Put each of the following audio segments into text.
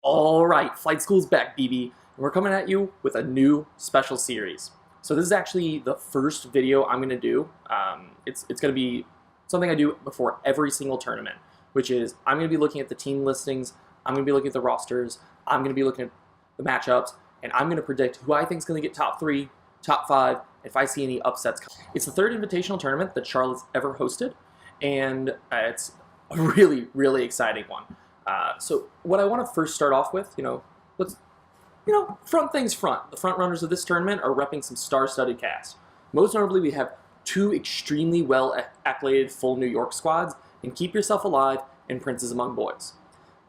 All right, Flight School's back, BB, and we're coming at you with a new special series. So this is actually the first video I'm going to do. It's going to be something I do before every single tournament, which is I'm going to be looking at the team listings, I'm going to be looking at the rosters, I'm going to be looking at the matchups, and I'm going to predict who I think is going to get top 3, top 5, if I see any upsets. It's the third invitational tournament that Charlotte's ever hosted, and it's a really, really exciting one. So what I want to first start off with, let's, front things front. The front runners of this tournament are repping some star-studded cast. Most notably, we have two extremely well-accoladed full New York squads in Keep Yourself Alive and Princes Among Boys.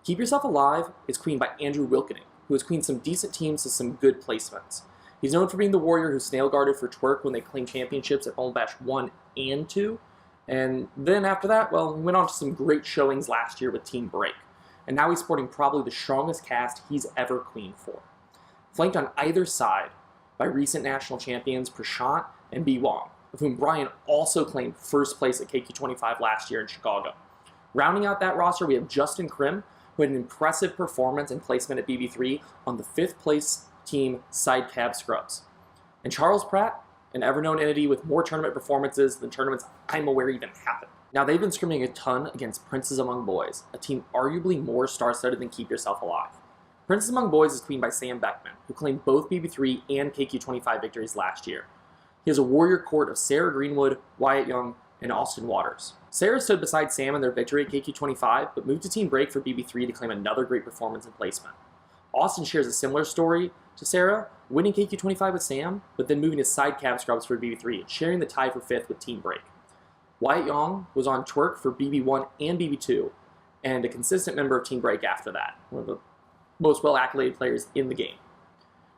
Keep Yourself Alive is queened by Andrew Wilkening, who has queened some decent teams to some good placements. He's known for being the warrior who snail-guarded for Twerk when they claimed championships at Home Bash 1 and 2. And then after that, well, he went on to some great showings last year with Team Break. And now he's sporting probably the strongest cast he's ever queened for. Flanked on either side by recent national champions Prashant and B. Wong, of whom Brian also claimed first place at KQ25 last year in Chicago. Rounding out that roster, we have Justin Krim, who had an impressive performance and placement at BB3 on the 5th place team Side Cab Scrubs. And Charles Pratt, an ever-known entity with more tournament performances than tournaments I'm aware even happened. Now, they've been scrimming a ton against Princes Among Boys, a team arguably more star-studded than Keep Yourself Alive. Princes Among Boys is queened by Sam Beckman, who claimed both BB3 and KQ25 victories last year. He has a warrior court of Sarah Greenwood, Wyatt Young, and Austin Waters. Sarah stood beside Sam in their victory at KQ25, but moved to Team Break for BB3 to claim another great performance and placement. Austin shares a similar story to Sarah, winning KQ25 with Sam, but then moving to Side Cab Scrubs for BB3 and sharing the tie for 5th with Team Break. Wyatt Young was on Twerk for BB1 and BB2, and a consistent member of Team Break after that, one of the most well-accoladed players in the game.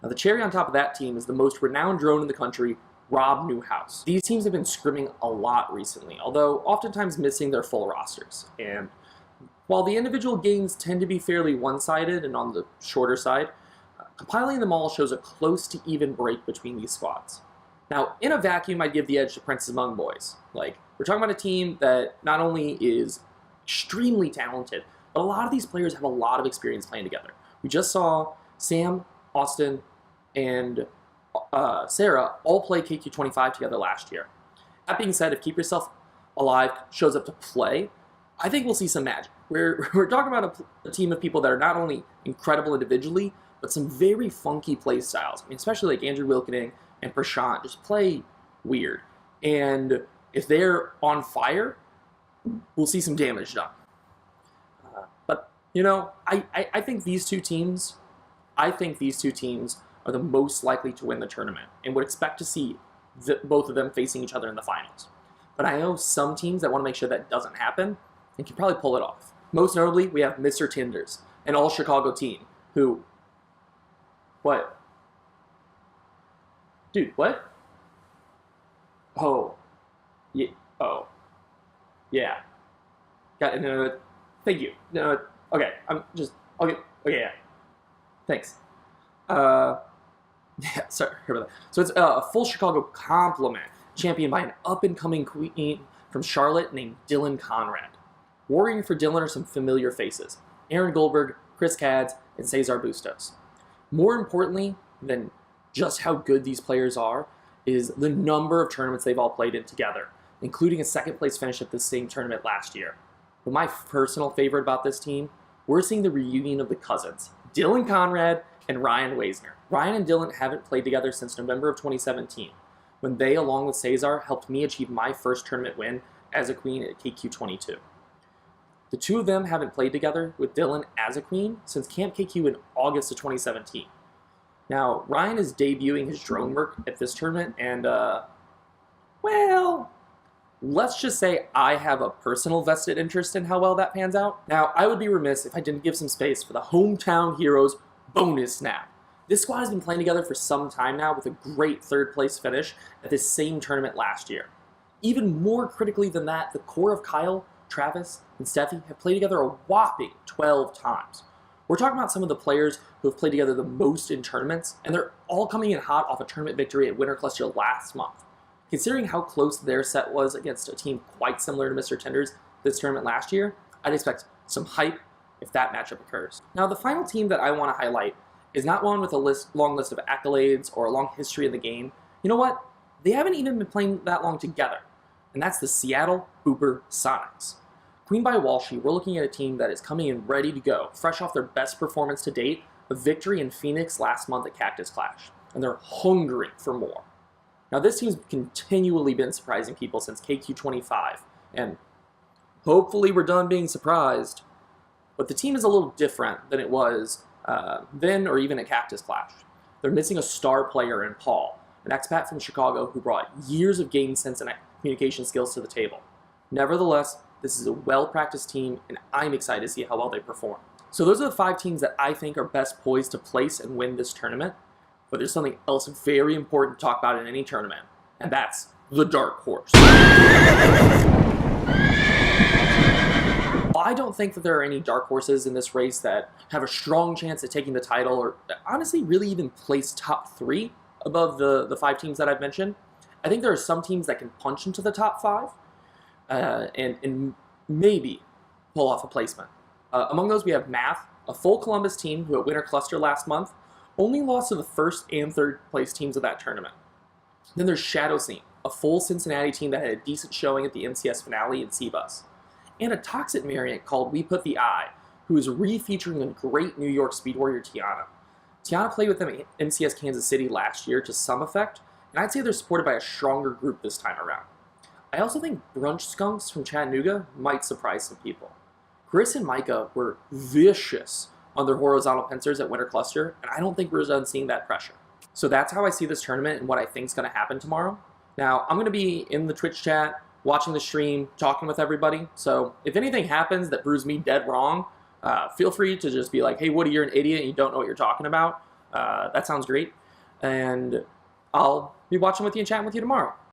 Now, the cherry on top of that team is the most renowned drone in the country, Rob Newhouse. These teams have been scrimming a lot recently, although oftentimes missing their full rosters. And while the individual games tend to be fairly one-sided and on the shorter side, compiling them all shows a close to even break between these squads. Now, in a vacuum, I'd give the edge to Princes Among Boys. We're talking about a team that not only is extremely talented, but a lot of these players have a lot of experience playing together. We just saw Sam, Austin, and Sarah all play KQ25 together last year. That being said, if Keep Yourself Alive shows up to play, I think we'll see some magic. We're talking about a team of people that are not only incredible individually, but some very funky play styles. Especially like Andrew Wilkening and Prashant just play weird. And if they're on fire, we'll see some damage done. I think these two teams, are the most likely to win the tournament and would expect to see both of them facing each other in the finals. But I know some teams that want to make sure that doesn't happen and can probably pull it off. Most notably, we have Mr. Tinders, an all-Chicago team, who... What? Dude, what? Oh. Yeah. Oh. Yeah. Got it. No, thank you. No, okay, okay, yeah. Thanks. Yeah, sorry about that. So it's a full Chicago complement, championed by an up-and-coming queen from Charlotte named Dylan Conrad. Warring for Dylan are some familiar faces: Aaron Goldberg, Chris Cads, and Cesar Bustos. More importantly than just how good these players are is the number of tournaments they've all played in together, including a second-place finish at this same tournament last year. But my personal favorite about this team, we're seeing the reunion of the cousins, Dylan Conrad and Ryan Weisner. Ryan and Dylan haven't played together since November of 2017, when they, along with Cesar, helped me achieve my first tournament win as a queen at KQ22. The two of them haven't played together with Dylan as a queen since Camp KQ in August of 2017. Now, Ryan is debuting his drone work at this tournament, and, well, let's just say I have a personal vested interest in how well that pans out. Now, I would be remiss if I didn't give some space for the Hometown Heroes bonus snap. This squad has been playing together for some time now with a great third-place finish at this same tournament last year. Even more critically than that, the core of Kyle, Travis, and Steffi have played together a whopping 12 times. We're talking about some of the players who have played together the most in tournaments, and they're all coming in hot off a tournament victory at Winter Cluster last month. Considering how close their set was against a team quite similar to Mr. Tinders this tournament last year, I'd expect some hype if that matchup occurs. Now, the final team that I want to highlight is not one with a long list of accolades or a long history of the game. You know what? They haven't even been playing that long together, and that's the Seattle Booper Sonics. Queen by Walshy, we're looking at a team that is coming in ready to go, fresh off their best performance to date, a victory in Phoenix last month at Cactus Clash, and they're hungry for more. Now, this team's continually been surprising people since KQ25, and hopefully we're done being surprised, but the team is a little different than it was then or even at Cactus Clash. They're missing a star player in Paul, an expat from Chicago who brought years of game sense and communication skills to the table. Nevertheless, this is a well-practiced team, and I'm excited to see how well they perform. So those are the 5 teams that I think are best poised to place and win this tournament. But there's something else very important to talk about in any tournament, and that's the dark horse. I don't think that there are any dark horses in this race that have a strong chance at taking the title, or honestly really even place top 3 above the 5 teams that I've mentioned. I think there are some teams that can punch into the top 5 and maybe pull off a placement. Among those, we have Math, a full Columbus team who at Winter Cluster last month only lost to the 1st and 3rd place teams of that tournament. Then there's Shadow Scene, a full Cincinnati team that had a decent showing at the MCS finale in C-Bus. And a Toxic variant called We Put the Eye, who is re-featuring a great New York Speed Warrior Tiana. Tiana played with them at MCS Kansas City last year to some effect, and I'd say they're supported by a stronger group this time around. I also think Brunch Skunks from Chattanooga might surprise some people. Chris and Micah were vicious on their horizontal pincers at Winter Cluster, and I don't think we're done seeing that pressure. So that's how I see this tournament and what I think is going to happen tomorrow. Now, I'm going to be in the Twitch chat, watching the stream, talking with everybody, so if anything happens that proves me dead wrong, feel free to just be like, hey Woody, you're an idiot and you don't know what you're talking about. That sounds great, and I'll be watching with you and chatting with you tomorrow.